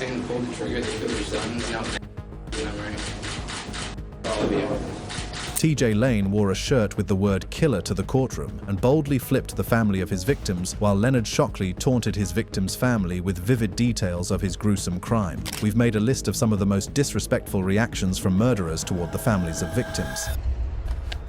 saying pull the trigger, they killed your son. No, memory. All of you. TJ Lane wore a shirt with the word killer to the courtroom and boldly flipped the family of his victims, while Leonard Shockley taunted his victims' family with vivid details of his gruesome crime. We've made a list of some of the most disrespectful reactions from murderers toward the families of victims.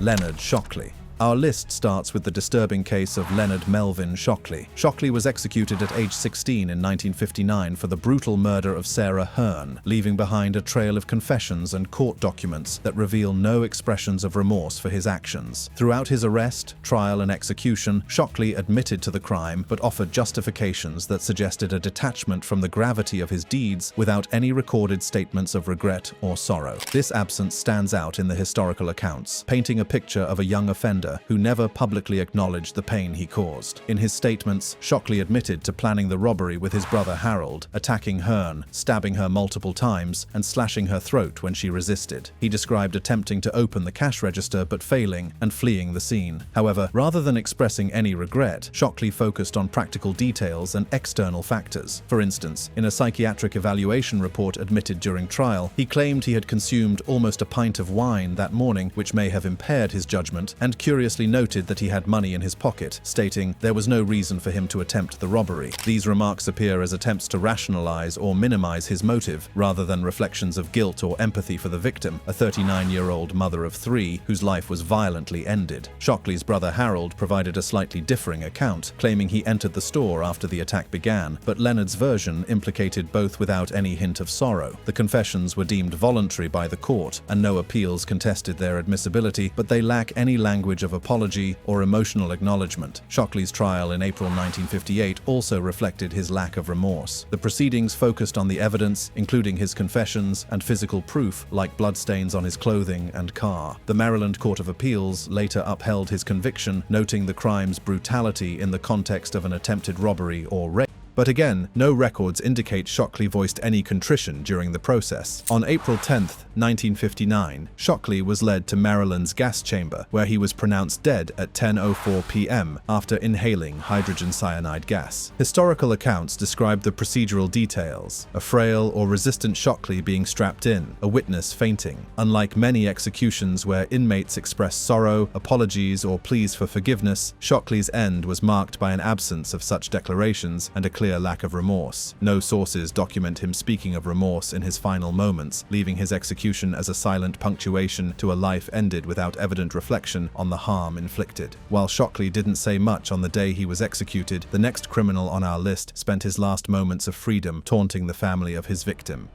Leonard Shockley. Our list starts with the disturbing case of Leonard Melvin Shockley. Shockley was executed at age 16 in 1959 for the brutal murder of Sarah Hearn, leaving behind a trail of confessions and court documents that reveal no expressions of remorse for his actions. Throughout his arrest, trial, and execution, Shockley admitted to the crime but offered justifications that suggested a detachment from the gravity of his deeds without any recorded statements of regret or sorrow. This absence stands out in the historical accounts, painting a picture of a young offender who never publicly acknowledged the pain he caused. In his statements, Shockley admitted to planning the robbery with his brother Harold, attacking Hearn, stabbing her multiple times, and slashing her throat when she resisted. He described attempting to open the cash register but failing and fleeing the scene. However, rather than expressing any regret, Shockley focused on practical details and external factors. For instance, in a psychiatric evaluation report admitted during trial, he claimed he had consumed almost a pint of wine that morning, which may have impaired his judgment, and curiously noted that he had money in his pocket, stating there was no reason for him to attempt the robbery. These remarks appear as attempts to rationalize or minimize his motive, rather than reflections of guilt or empathy for the victim, a 39-year-old mother of 3 whose life was violently ended. Shockley's brother Harold provided a slightly differing account, claiming he entered the store after the attack began, but Leonard's version implicated both without any hint of sorrow. The confessions were deemed voluntary by the court, and no appeals contested their admissibility, but they lack any language of apology or emotional acknowledgement. Shockley's trial in April 1958 also reflected his lack of remorse. The proceedings focused on the evidence, including his confessions and physical proof like bloodstains on his clothing and car. The Maryland Court of Appeals later upheld his conviction, noting the crime's brutality in the context of an attempted robbery or rape. But again, no records indicate Shockley voiced any contrition during the process. On April 10, 1959, Shockley was led to Maryland's gas chamber, where he was pronounced dead at 10:04 p.m. after inhaling hydrogen cyanide gas. Historical accounts describe the procedural details: a frail or resistant Shockley being strapped in, a witness fainting. Unlike many executions where inmates express sorrow, apologies, or pleas for forgiveness, Shockley's end was marked by an absence of such declarations and a clear lack of remorse. No sources document him speaking of remorse in his final moments, leaving his execution as a silent punctuation to a life ended without evident reflection on the harm inflicted. While Shockley didn't say much on the day he was executed, the next criminal on our list spent his last moments of freedom taunting the family of his victim,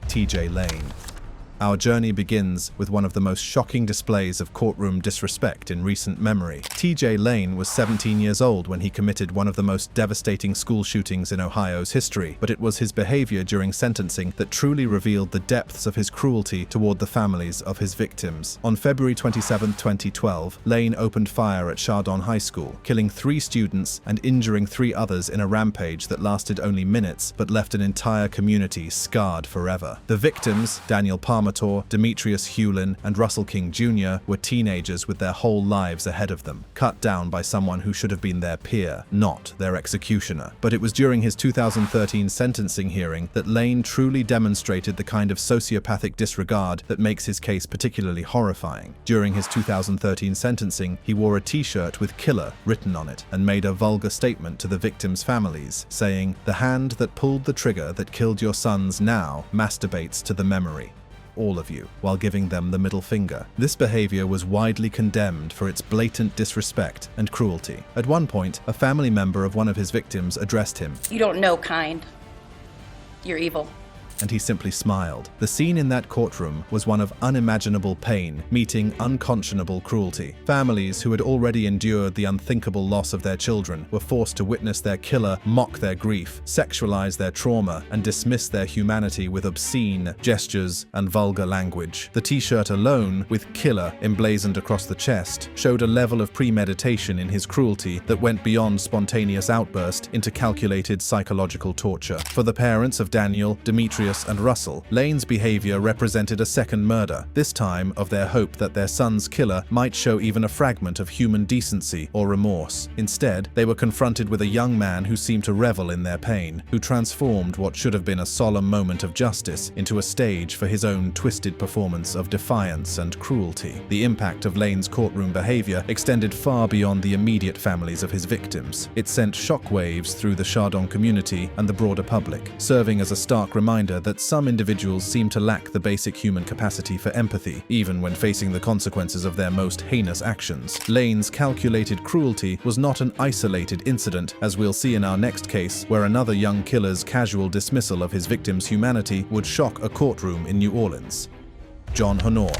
TJ Lane. Our journey begins with one of the most shocking displays of courtroom disrespect in recent memory. TJ Lane was 17 years old when he committed one of the most devastating school shootings in Ohio's history, but it was his behavior during sentencing that truly revealed the depths of his cruelty toward the families of his victims. On February 27, 2012, Lane opened fire at Chardon High School, killing 3 students and injuring 3 others in a rampage that lasted only minutes but left an entire community scarred forever. The victims, Daniel Palmer, Demetrius Hewlin, and Russell King Jr. were teenagers with their whole lives ahead of them, cut down by someone who should have been their peer, not their executioner. But it was during his 2013 sentencing hearing that Lane truly demonstrated the kind of sociopathic disregard that makes his case particularly horrifying. During his 2013 sentencing, he wore a t-shirt with "Killer" written on it and made a vulgar statement to the victims' families, saying, "The hand that pulled the trigger that killed your sons now masturbates to the memory. All of you," while giving them the middle finger. This behavior was widely condemned for its blatant disrespect and cruelty. At one point, a family member of one of his victims addressed him. "You don't know kind. You're evil." And he simply smiled. The scene in that courtroom was one of unimaginable pain meeting unconscionable cruelty. Families who had already endured the unthinkable loss of their children were forced to witness their killer mock their grief, sexualize their trauma, and dismiss their humanity with obscene gestures and vulgar language. The t-shirt alone, with "Killer" emblazoned across the chest, showed a level of premeditation in his cruelty that went beyond spontaneous outburst into calculated psychological torture. For the parents of Daniel, Demetrius, Chris and Russell, Lane's behavior represented a second murder, this time of their hope that their son's killer might show even a fragment of human decency or remorse. Instead, they were confronted with a young man who seemed to revel in their pain, who transformed what should have been a solemn moment of justice into a stage for his own twisted performance of defiance and cruelty. The impact of Lane's courtroom behavior extended far beyond the immediate families of his victims. It sent shockwaves through the Chardon community and the broader public, serving as a stark reminder that some individuals seem to lack the basic human capacity for empathy, even when facing the consequences of their most heinous actions. Lane's calculated cruelty was not an isolated incident, as we'll see in our next case, where another young killer's casual dismissal of his victim's humanity would shock a courtroom in New Orleans. John Honore.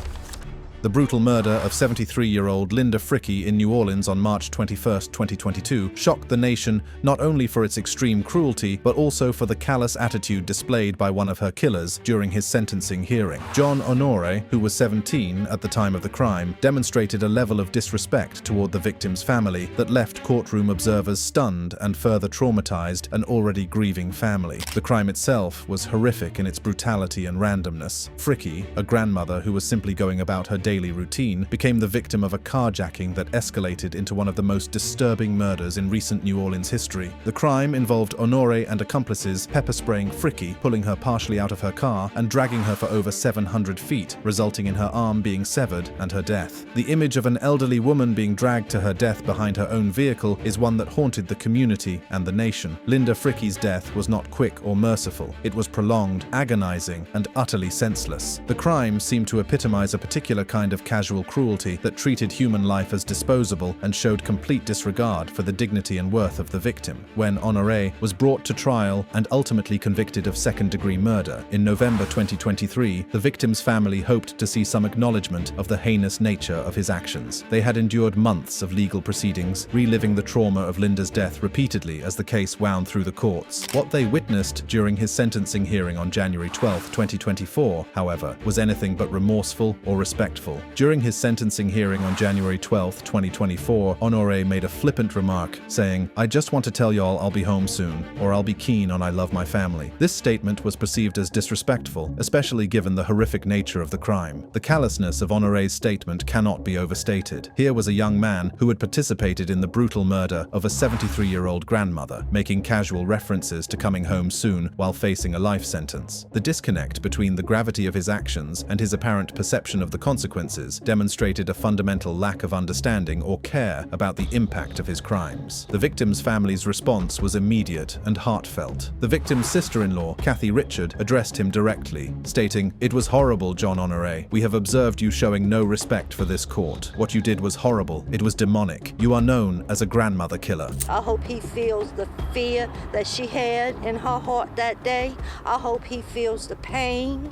The brutal murder of 73-year-old Linda Frickey in New Orleans on March 21, 2022, shocked the nation not only for its extreme cruelty, but also for the callous attitude displayed by one of her killers during his sentencing hearing. John Honore, who was 17 at the time of the crime, demonstrated a level of disrespect toward the victim's family that left courtroom observers stunned and further traumatized an already grieving family. The crime itself was horrific in its brutality and randomness. Frickey, a grandmother who was simply going about her daily routine, became the victim of a carjacking that escalated into one of the most disturbing murders in recent New Orleans history. The crime involved Honore and accomplices pepper-spraying Frickey, pulling her partially out of her car, and dragging her for over 700 feet, resulting in her arm being severed and her death. The image of an elderly woman being dragged to her death behind her own vehicle is one that haunted the community and the nation. Linda Frickey's death was not quick or merciful. It was prolonged, agonizing, and utterly senseless. The crime seemed to epitomize a particular kind of casual cruelty that treated human life as disposable and showed complete disregard for the dignity and worth of the victim. When Honore was brought to trial and ultimately convicted of second-degree murder in November 2023, the victim's family hoped to see some acknowledgement of the heinous nature of his actions. They had endured months of legal proceedings, reliving the trauma of Linda's death repeatedly as the case wound through the courts. What they witnessed during his sentencing hearing on January 12, 2024, however, was anything but remorseful or respectful. During his sentencing hearing on January 12, 2024, Honore made a flippant remark, saying, "I just want to tell y'all I'll be home soon, or I'll be keen on I love my family." This statement was perceived as disrespectful, especially given the horrific nature of the crime. The callousness of Honore's statement cannot be overstated. Here was a young man who had participated in the brutal murder of a 73-year-old grandmother, making casual references to coming home soon while facing a life sentence. The disconnect between the gravity of his actions and his apparent perception of the consequences demonstrated a fundamental lack of understanding or care about the impact of his crimes. The victim's family's response was immediate and heartfelt. The victim's sister-in-law, Kathy Richard, addressed him directly, stating, "It was horrible, John Honore. We have observed you showing no respect for this court. What you did was horrible. It was demonic. You are known as a grandmother killer." I hope he feels the fear that she had in her heart that day. I hope he feels the pain.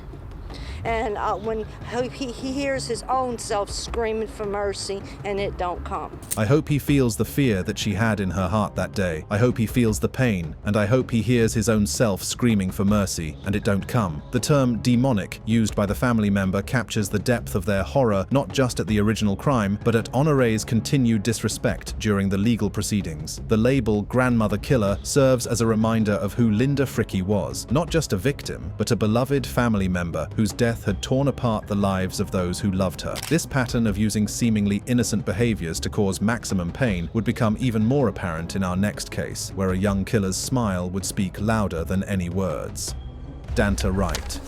And when he hears his own self screaming for mercy and it don't come. I hope he feels the fear that she had in her heart that day. I hope he feels the pain, and I hope he hears his own self screaming for mercy and it don't come. The term demonic used by the family member captures the depth of their horror not just at the original crime, but at Honore's continued disrespect during the legal proceedings. The label grandmother killer serves as a reminder of who Linda Frickey was, not just a victim, but a beloved family member whose death had torn apart the lives of those who loved her. This pattern of using seemingly innocent behaviors to cause maximum pain would become even more apparent in our next case, where a young killer's smile would speak louder than any words. Danta Wright.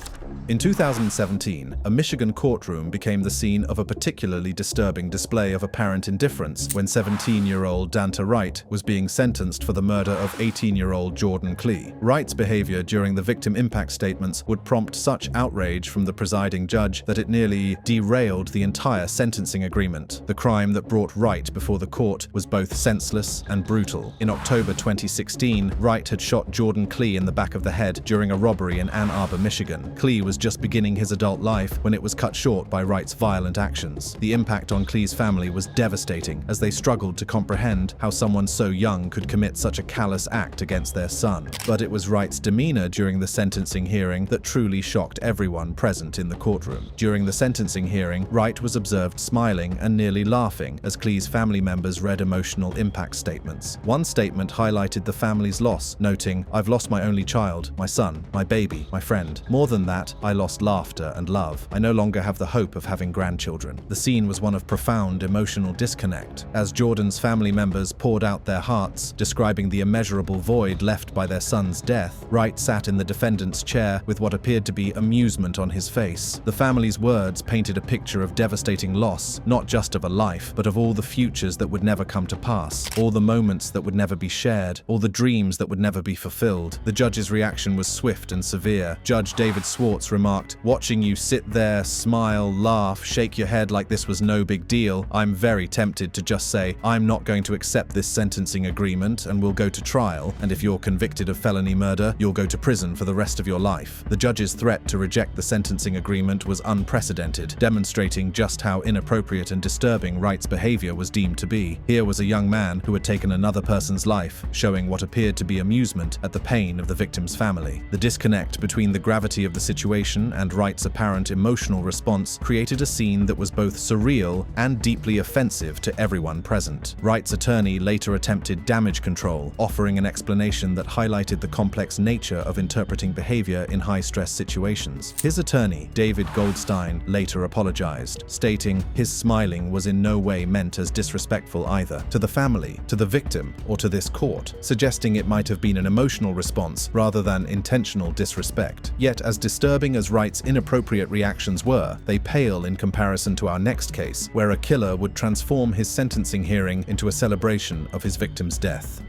In 2017, a Michigan courtroom became the scene of a particularly disturbing display of apparent indifference when 17-year-old Danta Wright was being sentenced for the murder of 18-year-old Jordan Klee. Wright's behavior during the victim impact statements would prompt such outrage from the presiding judge that it nearly derailed the entire sentencing agreement. The crime that brought Wright before the court was both senseless and brutal. In October 2016, Wright had shot Jordan Klee in the back of the head during a robbery in Ann Arbor, Michigan. Klee was was just beginning his adult life when it was cut short by Wright's violent actions. The impact on Clee's family was devastating as they struggled to comprehend how someone so young could commit such a callous act against their son. But it was Wright's demeanor during the sentencing hearing that truly shocked everyone present in the courtroom. During the sentencing hearing, Wright was observed smiling and nearly laughing as Clee's family members read emotional impact statements. One statement highlighted the family's loss, noting, "I've lost my only child, my son, my baby, my friend. More than that, I lost laughter and love. I no longer have the hope of having grandchildren." The scene was one of profound emotional disconnect. As Jordan's family members poured out their hearts, describing the immeasurable void left by their son's death, Wright sat in the defendant's chair with what appeared to be amusement on his face. The family's words painted a picture of devastating loss, not just of a life, but of all the futures that would never come to pass, all the moments that would never be shared, all the dreams that would never be fulfilled. The judge's reaction was swift and severe. Judge David Swartz remarked, "Watching you sit there, smile, laugh, shake your head like this was no big deal, I'm very tempted to just say, I'm not going to accept this sentencing agreement and we'll go to trial, and if you're convicted of felony murder, you'll go to prison for the rest of your life." The judge's threat to reject the sentencing agreement was unprecedented, demonstrating just how inappropriate and disturbing Wright's behavior was deemed to be. Here was a young man who had taken another person's life, showing what appeared to be amusement at the pain of the victim's family. The disconnect between the gravity of the situation and Wright's apparent emotional response created a scene that was both surreal and deeply offensive to everyone present. Wright's attorney later attempted damage control, offering an explanation that highlighted the complex nature of interpreting behavior in high-stress situations. His attorney, David Goldstein, later apologized, stating his smiling was in no way meant as disrespectful either to the family, to the victim, or to this court, suggesting it might have been an emotional response rather than intentional disrespect. Yet, as disturbing as Wright's inappropriate reactions were, they pale in comparison to our next case, where a killer would transform his sentencing hearing into a celebration of his victim's death.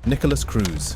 Nikolas Cruz.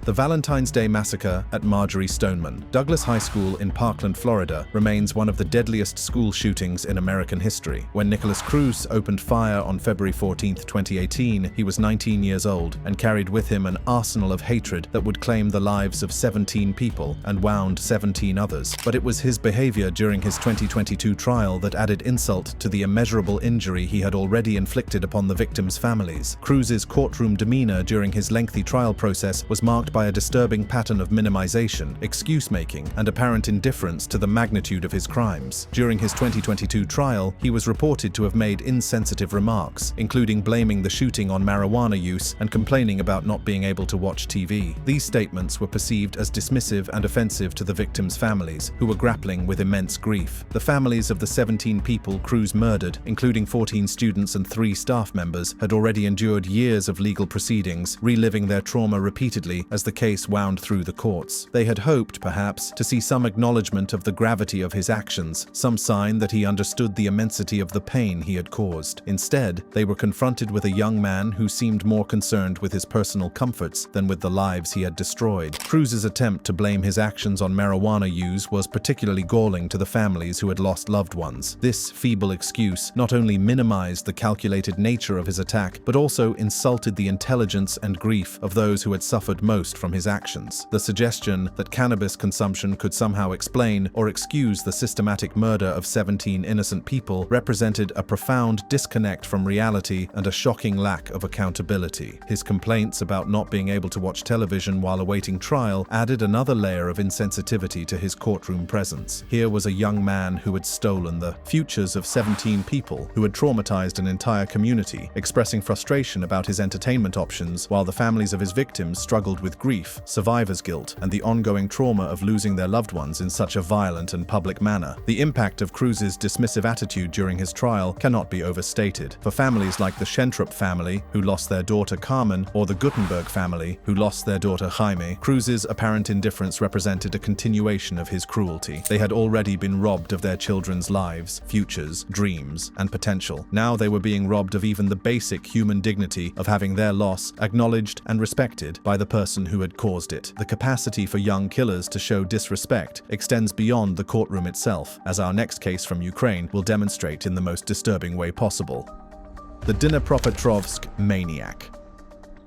The Valentine's Day Massacre at Marjory Stoneman, Douglas High School in Parkland, Florida, remains one of the deadliest school shootings in American history. When Nikolas Cruz opened fire on February 14, 2018, he was 19 years old and carried with him an arsenal of hatred that would claim the lives of 17 people and wound 17 others. But it was his behavior during his 2022 trial that added insult to the immeasurable injury he had already inflicted upon the victims' families. Cruz's courtroom demeanor during his lengthy trial process was marked by a disturbing pattern of minimization, excuse-making, and apparent indifference to the magnitude of his crimes. During his 2022 trial, he was reported to have made insensitive remarks, including blaming the shooting on marijuana use and complaining about not being able to watch TV. These statements were perceived as dismissive and offensive to the victims' families, who were grappling with immense grief. The families of the 17 people Cruz murdered, including 14 students and 3 staff members, had already endured years of legal proceedings, reliving their trauma repeatedly as the case wound through the courts. They had hoped, perhaps, to see some acknowledgement of the gravity of his actions, some sign that he understood the immensity of the pain he had caused. Instead, they were confronted with a young man who seemed more concerned with his personal comforts than with the lives he had destroyed. Cruz's attempt to blame his actions on marijuana use was particularly galling to the families who had lost loved ones. This feeble excuse not only minimized the calculated nature of his attack, but also insulted the intelligence and grief of those who had suffered most from his actions. The suggestion that cannabis consumption could somehow explain or excuse the systematic murder of 17 innocent people represented a profound disconnect from reality and a shocking lack of accountability. His complaints about not being able to watch television while awaiting trial added another layer of insensitivity to his courtroom presence. Here was a young man who had stolen the futures of 17 people, who had traumatized an entire community, expressing frustration about his entertainment options while the families of his victims struggled with grief, survivor's guilt, and the ongoing trauma of losing their loved ones in such a violent and public manner. The impact of Cruz's dismissive attitude during his trial cannot be overstated. For families like the Schentrup family, who lost their daughter Carmen, or the Gutenberg family, who lost their daughter Jaime, Cruz's apparent indifference represented a continuation of his cruelty. They had already been robbed of their children's lives, futures, dreams, and potential. Now they were being robbed of even the basic human dignity of having their loss acknowledged and respected by the person who had caused it. The capacity for young killers to show disrespect extends beyond the courtroom itself, as our next case from Ukraine will demonstrate in the most disturbing way possible. The Dnipropetrovsk maniac.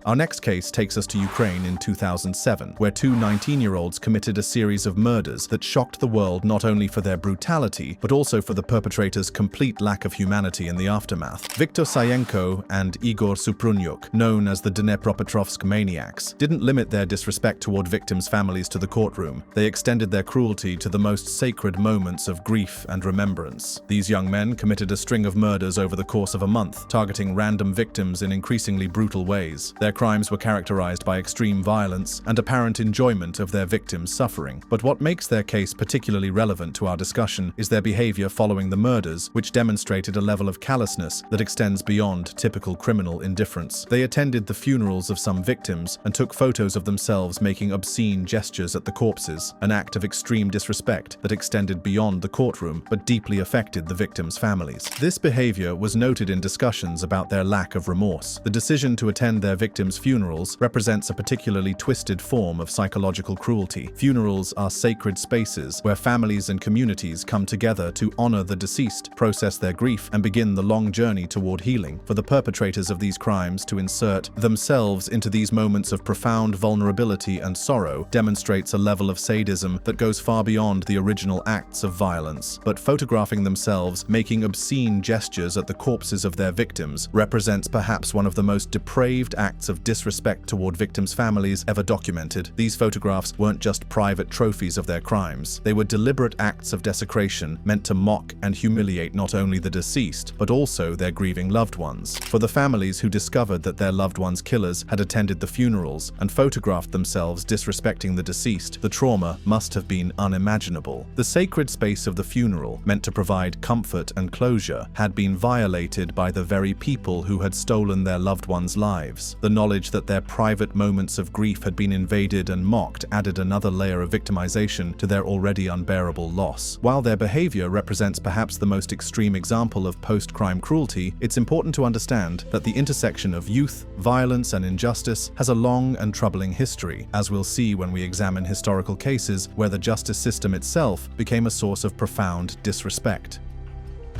Our next case takes us to Ukraine in 2007, where two 19-year-olds committed a series of murders that shocked the world not only for their brutality, but also for the perpetrators' complete lack of humanity in the aftermath. Viktor Sayenko and Igor Suprunyuk, known as the Dnepropetrovsk maniacs, didn't limit their disrespect toward victims' families to the courtroom. They extended their cruelty to the most sacred moments of grief and remembrance. These young men committed a string of murders over the course of a month, targeting random victims in increasingly brutal ways. Their crimes were characterized by extreme violence and apparent enjoyment of their victims' suffering. But what makes their case particularly relevant to our discussion is their behavior following the murders, which demonstrated a level of callousness that extends beyond typical criminal indifference. They attended the funerals of some victims and took photos of themselves making obscene gestures at the corpses, an act of extreme disrespect that extended beyond the courtroom but deeply affected the victims' families. This behavior was noted in discussions about their lack of remorse. The decision to attend their victims' funerals represents a particularly twisted form of psychological cruelty. Funerals are sacred spaces where families and communities come together to honor the deceased, process their grief, and begin the long journey toward healing. For the perpetrators of these crimes to insert themselves into these moments of profound vulnerability and sorrow demonstrates a level of sadism that goes far beyond the original acts of violence. But photographing themselves making obscene gestures at the corpses of their victims represents perhaps one of the most depraved acts of disrespect toward victims' families ever documented. These photographs weren't just private trophies of their crimes. They were deliberate acts of desecration meant to mock and humiliate not only the deceased, but also their grieving loved ones. For the families who discovered that their loved ones' killers had attended the funerals and photographed themselves disrespecting the deceased, the trauma must have been unimaginable. The sacred space of the funeral, meant to provide comfort and closure, had been violated by the very people who had stolen their loved ones' lives. The knowledge that their private moments of grief had been invaded and mocked added another layer of victimization to their already unbearable loss. While their behavior represents perhaps the most extreme example of post-crime cruelty, it's important to understand that the intersection of youth, violence, and injustice has a long and troubling history, as we'll see when we examine historical cases where the justice system itself became a source of profound disrespect.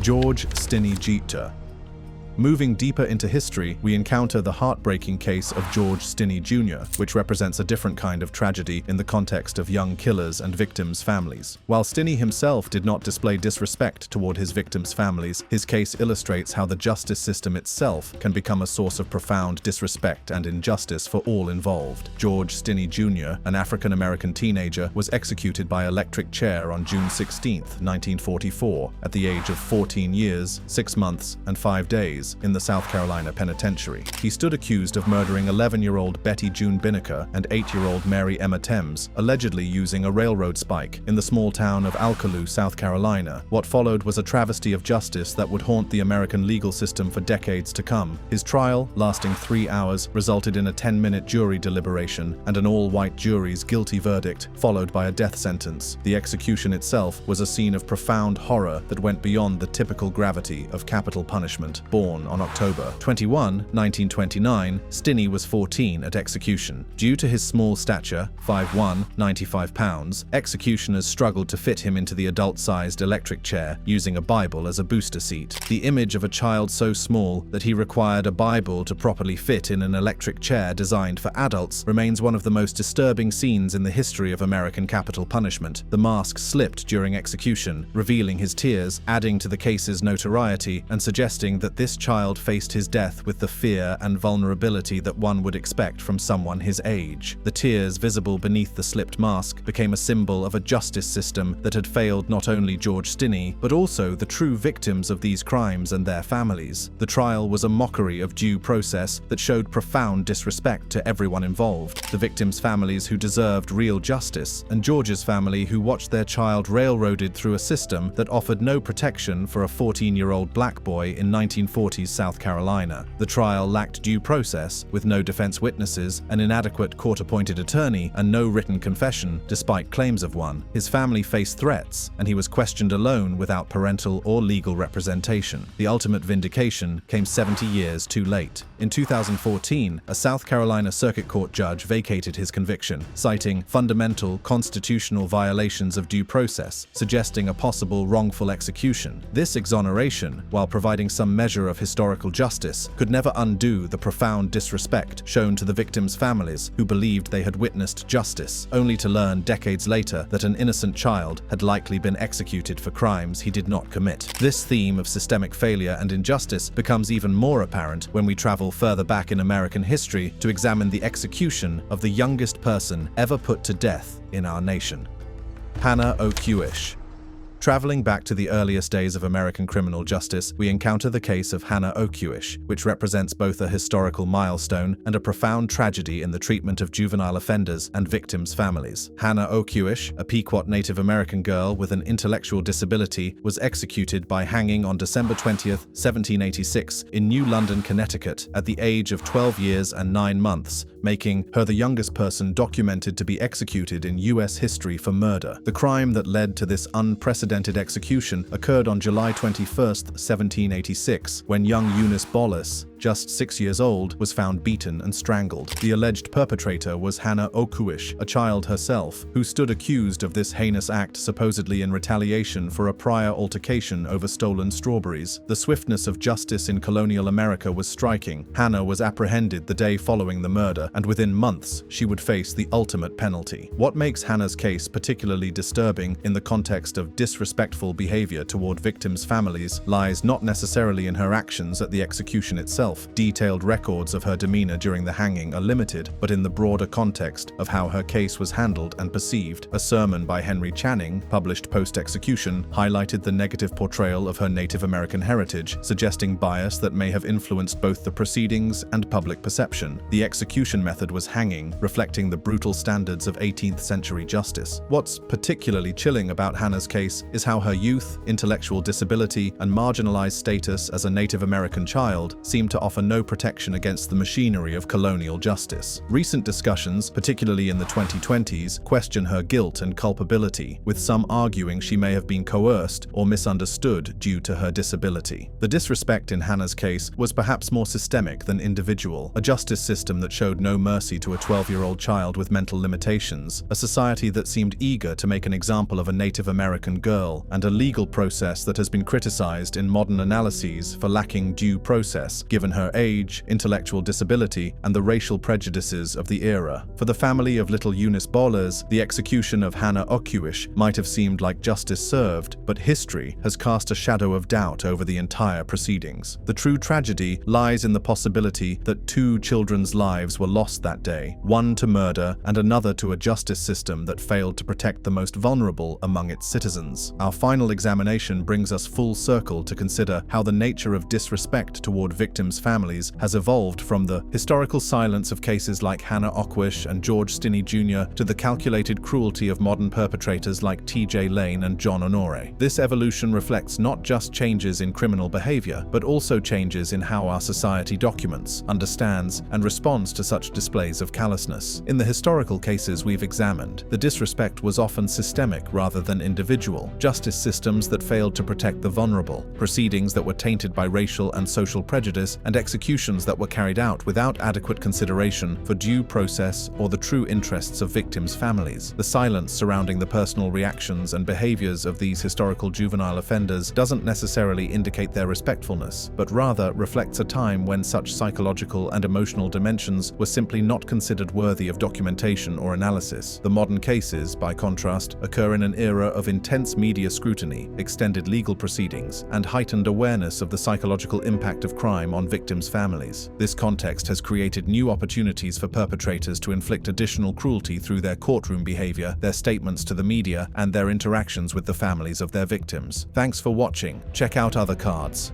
George Stinney Jeter. Moving deeper into history, we encounter the heartbreaking case of George Stinney Jr., which represents a different kind of tragedy in the context of young killers and victims' families. While Stinney himself did not display disrespect toward his victims' families, his case illustrates how the justice system itself can become a source of profound disrespect and injustice for all involved. George Stinney Jr., an African-American teenager, was executed by electric chair on June 16, 1944, at the age of 14 years, 6 months, and 5 days in the South Carolina penitentiary. He stood accused of murdering 11-year-old Betty June Binnicker and 8-year-old Mary Emma Thames, allegedly using a railroad spike in the small town of Alkaloo, South Carolina. What followed was a travesty of justice that would haunt the American legal system for decades to come. His trial, lasting 3 hours, resulted in a 10-minute jury deliberation and an all-white jury's guilty verdict, followed by a death sentence. The execution itself was a scene of profound horror that went beyond the typical gravity of capital punishment. Born on October 21, 1929, Stinney was 14 at execution. Due to his small stature, 5'1", 95 pounds, executioners struggled to fit him into the adult-sized electric chair, using a Bible as a booster seat. The image of a child so small that he required a Bible to properly fit in an electric chair designed for adults remains one of the most disturbing scenes in the history of American capital punishment. The mask slipped during execution, revealing his tears, adding to the case's notoriety and suggesting that this child faced his death with the fear and vulnerability that one would expect from someone his age. The tears visible beneath the slipped mask became a symbol of a justice system that had failed not only George Stinney, but also the true victims of these crimes and their families. The trial was a mockery of due process that showed profound disrespect to everyone involved: the victims' families who deserved real justice, and George's family who watched their child railroaded through a system that offered no protection for a 14-year-old black boy in 1940s South Carolina. The trial lacked due process, with no defense witnesses, an inadequate court-appointed attorney, and no written confession, despite claims of one. His family faced threats, and he was questioned alone without parental or legal representation. The ultimate vindication came 70 years too late. In 2014, a South Carolina Circuit Court judge vacated his conviction, citing fundamental constitutional violations of due process, suggesting a possible wrongful execution. This exoneration, while providing some measure of historical justice could never undo the profound disrespect shown to the victims' families who believed they had witnessed justice, only to learn decades later that an innocent child had likely been executed for crimes he did not commit. This theme of systemic failure and injustice becomes even more apparent when we travel further back in American history to examine the execution of the youngest person ever put to death in our nation. Hannah Oquish. Traveling back to the earliest days of American criminal justice, we encounter the case of Hannah Oquish, which represents both a historical milestone and a profound tragedy in the treatment of juvenile offenders and victims' families. Hannah Oquish, a Pequot Native American girl with an intellectual disability, was executed by hanging on December 20, 1786, in New London, Connecticut, at the age of 12 years and 9 months, making her the youngest person documented to be executed in U.S. history for murder. The crime that led to this unprecedented execution occurred on July 21, 1786, when young Eunice Bolus, just 6 years old, was found beaten and strangled. The alleged perpetrator was Hannah Oquish, a child herself, who stood accused of this heinous act supposedly in retaliation for a prior altercation over stolen strawberries. The swiftness of justice in colonial America was striking. Hannah was apprehended the day following the murder, and within months she would face the ultimate penalty. What makes Hannah's case particularly disturbing in the context of disrespectful behavior toward victims' families lies not necessarily in her actions at the execution itself. Detailed records of her demeanor during the hanging are limited, but in the broader context of how her case was handled and perceived. A sermon by Henry Channing, published post-execution, highlighted the negative portrayal of her Native American heritage, suggesting bias that may have influenced both the proceedings and public perception. The execution method was hanging, reflecting the brutal standards of 18th century justice. What's particularly chilling about Hannah's case is how her youth, intellectual disability, and marginalized status as a Native American child seem to offer no protection against the machinery of colonial justice. Recent discussions, particularly in the 2020s, question her guilt and culpability, with some arguing she may have been coerced or misunderstood due to her disability. The disrespect in Hannah's case was perhaps more systemic than individual, a justice system that showed no mercy to a 12-year-old child with mental limitations, a society that seemed eager to make an example of a Native American girl, and a legal process that has been criticized in modern analyses for lacking due process, given her age, intellectual disability, and the racial prejudices of the era. For the family of little Eunice Bolus, the execution of Hannah Oquish might have seemed like justice served, but history has cast a shadow of doubt over the entire proceedings. The true tragedy lies in the possibility that 2 children's lives were lost that day, one to murder and another to a justice system that failed to protect the most vulnerable among its citizens. Our final examination brings us full circle to consider how the nature of disrespect toward victims' families has evolved from the historical silence of cases like Hannah Oquish and George Stinney Jr. to the calculated cruelty of modern perpetrators like T.J. Lane and John Honore. This evolution reflects not just changes in criminal behavior, but also changes in how our society documents, understands, and responds to such displays of callousness. In the historical cases we've examined, the disrespect was often systemic rather than individual. Justice systems that failed to protect the vulnerable, proceedings that were tainted by racial and social prejudice, and executions that were carried out without adequate consideration for due process or the true interests of victims' families. The silence surrounding the personal reactions and behaviors of these historical juvenile offenders doesn't necessarily indicate their respectfulness, but rather reflects a time when such psychological and emotional dimensions were simply not considered worthy of documentation or analysis. The modern cases, by contrast, occur in an era of intense media scrutiny, extended legal proceedings, and heightened awareness of the psychological impact of crime on victims' families. This context has created new opportunities for perpetrators to inflict additional cruelty through their courtroom behavior, their statements to the media, and their interactions with the families of their victims. Thanks for watching. Check out other cards.